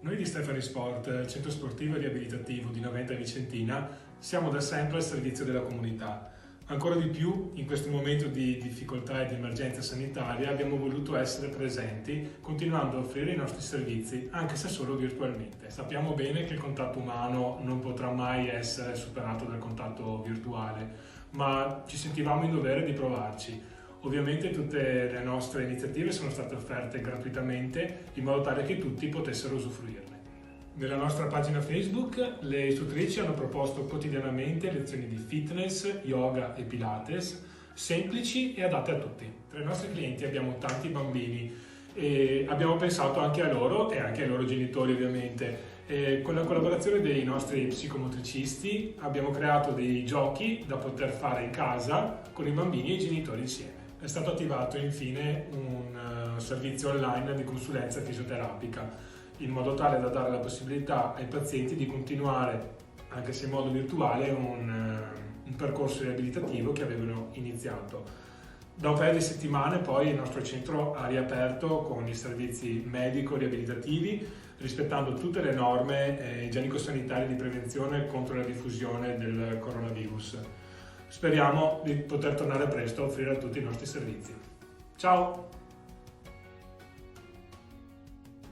Noi di Stefani Sport, centro sportivo e riabilitativo di Noventa e Vicentina, siamo da sempre al servizio della comunità. Ancora di più, in questo momento di difficoltà e di emergenza sanitaria, abbiamo voluto essere presenti, continuando a offrire i nostri servizi, anche se solo virtualmente. Sappiamo bene che il contatto umano non potrà mai essere superato dal contatto virtuale, ma ci sentivamo in dovere di provarci. Ovviamente tutte le nostre iniziative sono state offerte gratuitamente in modo tale che tutti potessero usufruirne. Nella nostra pagina Facebook le istruttrici hanno proposto quotidianamente lezioni di fitness, yoga e pilates, semplici e adatte a tutti. Tra i nostri clienti abbiamo tanti bambini e abbiamo pensato anche a loro e anche ai loro genitori ovviamente. E con la collaborazione dei nostri psicomotricisti abbiamo creato dei giochi da poter fare in casa con i bambini e i genitori insieme. È stato attivato infine un servizio online di consulenza fisioterapica, in modo tale da dare la possibilità ai pazienti di continuare, anche se in modo virtuale, un percorso riabilitativo che avevano iniziato. Da un paio di settimane poi il nostro centro ha riaperto con i servizi medico-riabilitativi, rispettando tutte le norme igienico-sanitarie di prevenzione contro la diffusione del coronavirus. Speriamo di poter tornare presto a offrire a tutti i nostri servizi. Ciao!